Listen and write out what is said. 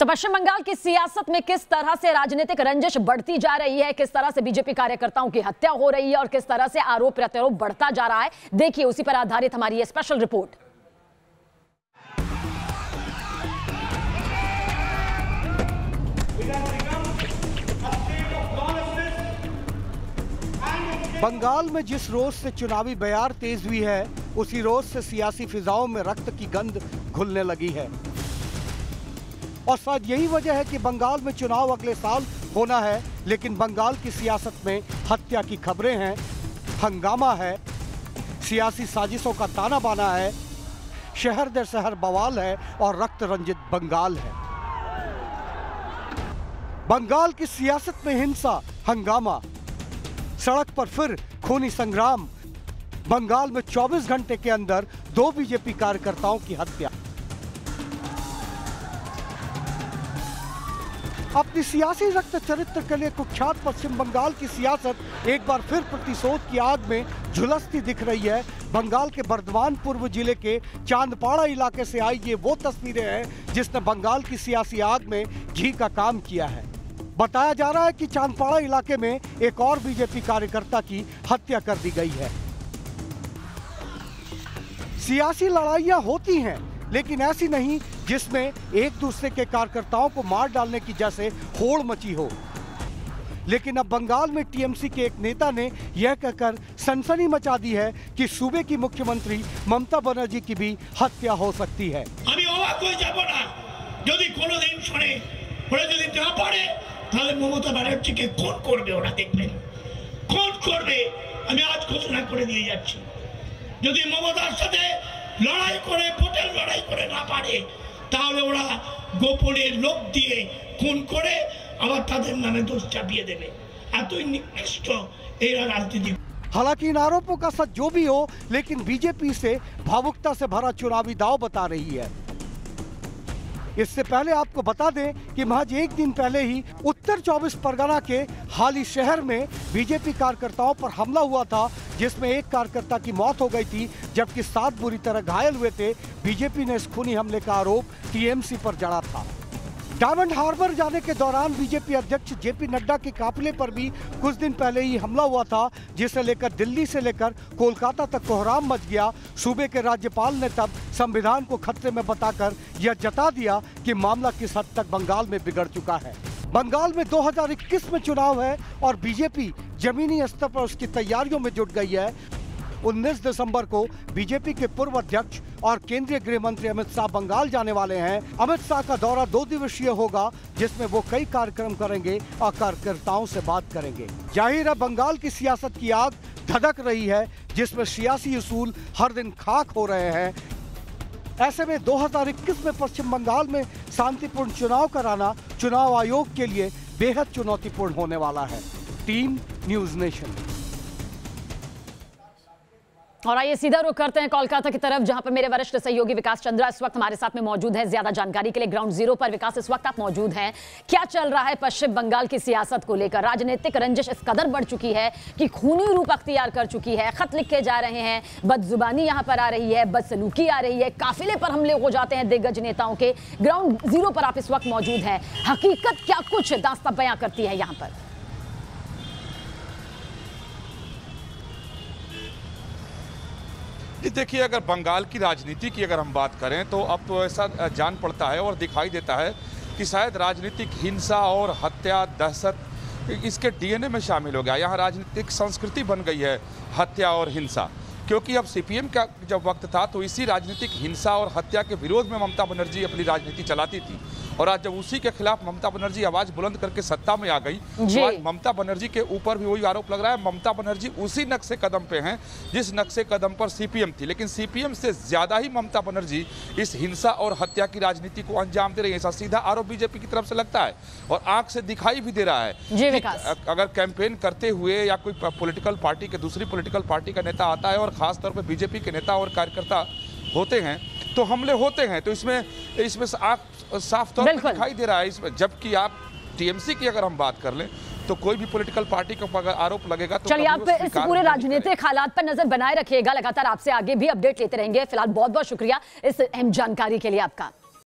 तो पश्चिम बंगाल की सियासत में किस तरह से राजनीतिक रंजिश बढ़ती जा रही है, किस तरह से बीजेपी कार्यकर्ताओं की हत्या हो रही है और किस तरह से आरोप प्रत्यारोप बढ़ता जा रहा है, देखिए उसी पर आधारित हमारी ये स्पेशल रिपोर्ट। बंगाल में जिस रोज से चुनावी बयार तेज हुई है, उसी रोज से सियासी फिजाओं में रक्त की गंध घुलने लगी है। और शायद यही वजह है कि बंगाल में चुनाव अगले साल होना है, लेकिन बंगाल की सियासत में हत्या की खबरें हैं, हंगामा है, सियासी साजिशों का ताना बाना है, शहर दर शहर बवाल है और रक्त रंजित बंगाल है। बंगाल की सियासत में हिंसा, हंगामा, सड़क पर फिर खूनी संग्राम। बंगाल में 24 घंटे के अंदर 2 बीजेपी कार्यकर्ताओं की हत्या। अपनी सियासी रक्त चरित्र के लिए कुख्यात पश्चिम बंगाल की सियासत एक बार फिर प्रतिशोध की आग में झुलसती दिख रही है। बंगाल के बर्धमान पूर्व जिले के चांदपाड़ा इलाके से आई ये वो तस्वीरें हैं जिसने बंगाल की सियासी आग में घी का काम किया है। बताया जा रहा है कि चांदपाड़ा इलाके में एक और बीजेपी कार्यकर्ता की हत्या कर दी गई है। सियासी लड़ाइयां होती हैं, लेकिन ऐसी नहीं जिसमें एक दूसरे के कार्यकर्ताओं को मार डालने की जैसे होड़ मची हो। लेकिन अब बंगाल में टीएमसी के एक नेता ने यह कहकर सनसनी मचा दी है कि सूबे की मुख्यमंत्री ममता बनर्जी की भी हत्या हो सकती है। মমতা ব্যানার্জিকে খুন করবে, ওরা দেখবেন খুন করবে। আমি আজ ঘোষণা করে দিয়ে যাচ্ছি, যদি মমতার সাথে লড়াই করে ভোটের লড়াই করে না পারে, তাহলে ওরা গোপনে লোক দিয়ে খুন করে আবার তাদের নামে দোষ চাপিয়ে দেবে। এতই নিকৃষ্ট এরা রাজনীতি। हालांकि इन आरोपों का सच जो भी हो, लेकिन बीजेपी से भावुकता से भरा चुनावी दांव बता रही है। इससे पहले आपको बता दें कि महज एक दिन पहले ही उत्तर 24 परगना के हाली शहर में बीजेपी कार्यकर्ताओं पर हमला हुआ था, जिसमें एक कार्यकर्ता की मौत हो गई थी जबकि 7 बुरी तरह घायल हुए थे। बीजेपी ने इस खूनी हमले का आरोप टीएमसी पर जड़ा था। डायमंड हार्बर जाने के दौरान बीजेपी अध्यक्ष जेपी नड्डा के काफिले पर भी कुछ दिन पहले ही हमला हुआ था, जिसे लेकर दिल्ली से लेकर कोलकाता तक कोहराम मच गया। सूबे के राज्यपाल ने तब संविधान को खतरे में बताकर यह जता दिया कि मामला किस हद तक बंगाल में बिगड़ चुका है। बंगाल में 2021 में चुनाव है और बीजेपी जमीनी स्तर पर उसकी तैयारियों में जुट गई है। 19 दिसंबर को बीजेपी के पूर्व अध्यक्ष और केंद्रीय गृह मंत्री अमित शाह बंगाल जाने वाले हैं। अमित शाह का दौरा 2 दिवसीय होगा, जिसमें वो कई कार्यक्रम करेंगे और कार्यकर्ताओं से बात करेंगे। जाहिर है बंगाल की सियासत की आग धधक रही है, जिसमें सियासी उसूल हर दिन खाक हो रहे हैं। ऐसे में 2021 में पश्चिम बंगाल में शांतिपूर्ण चुनाव कराना चुनाव आयोग के लिए बेहद चुनौतीपूर्ण होने वाला है। Team news nation. और आइए सीधा रुख करते हैं कोलकाता की तरफ, जहां पर मेरे वरिष्ठ सहयोगी विकास चंद्रा इस वक्त हमारे साथ में मौजूद है। ज्यादा जानकारी के लिए ग्राउंड जीरो पर विकास इस वक्त आप मौजूद हैं। क्या चल रहा है पश्चिम बंगाल की सियासत को लेकर? राजनीतिक रंजिश इस कदर बढ़ चुकी है कि खूनी रूप अख्तियार कर चुकी है। खत लिखे जा रहे हैं, बदजुबानी यहां पर आ रही है, बदसलूकी आ रही है, काफिले पर हमले हो जाते हैं दिग्गज नेताओं के। ग्राउंड जीरो पर आप इस वक्त मौजूद हैं। हकीकत क्या कुछ दास्तां बयां करती है यहाँ पर? देखिए, अगर बंगाल की राजनीति की अगर हम बात करें तो अब तो ऐसा जान पड़ता है और दिखाई देता है कि शायद राजनीतिक हिंसा और हत्या, दहशत इसके डीएनए में शामिल हो गया। यहाँ राजनीतिक संस्कृति बन गई है हत्या और हिंसा, क्योंकि अब सीपीएम का जब वक्त था तो इसी राजनीतिक हिंसा और हत्या के विरोध में ममता बनर्जी अपनी राजनीति चलाती थी। और आज जब उसी के खिलाफ ममता बनर्जी आवाज बुलंद करके सत्ता में आ गई तो आज ममता बनर्जी के ऊपर भी वही आरोप लग रहा है। ममता बनर्जी उसी नक्शे कदम पे हैं जिस नक्शे कदम पर सीपीएम थी, लेकिन सीपीएम से ज्यादा ही ममता बनर्जी इस हिंसा और हत्या की राजनीति को अंजाम दे रही है। ऐसा सीधा आरोप बीजेपी की तरफ से लगता है और आंख से दिखाई भी दे रहा है कि अगर कैंपेन करते हुए या कोई पॉलिटिकल पार्टी के दूसरी पॉलिटिकल पार्टी का नेता आता है और खासतौर पर बीजेपी के नेता और कार्यकर्ता होते हैं तो हमले होते हैं। तो इसमें साफ तौर पर दिखाई दे रहा है इसमें। जबकि आप टीएमसी की अगर हम बात कर लें तो कोई भी पॉलिटिकल पार्टी को अगर आरोप लगेगा तो चलिए आप इस पूरे राजनीतिक हालात पर नजर बनाए रखिएगा। लगातार आपसे आगे भी अपडेट लेते रहेंगे। फिलहाल बहुत बहुत शुक्रिया इस अहम जानकारी के लिए आपका।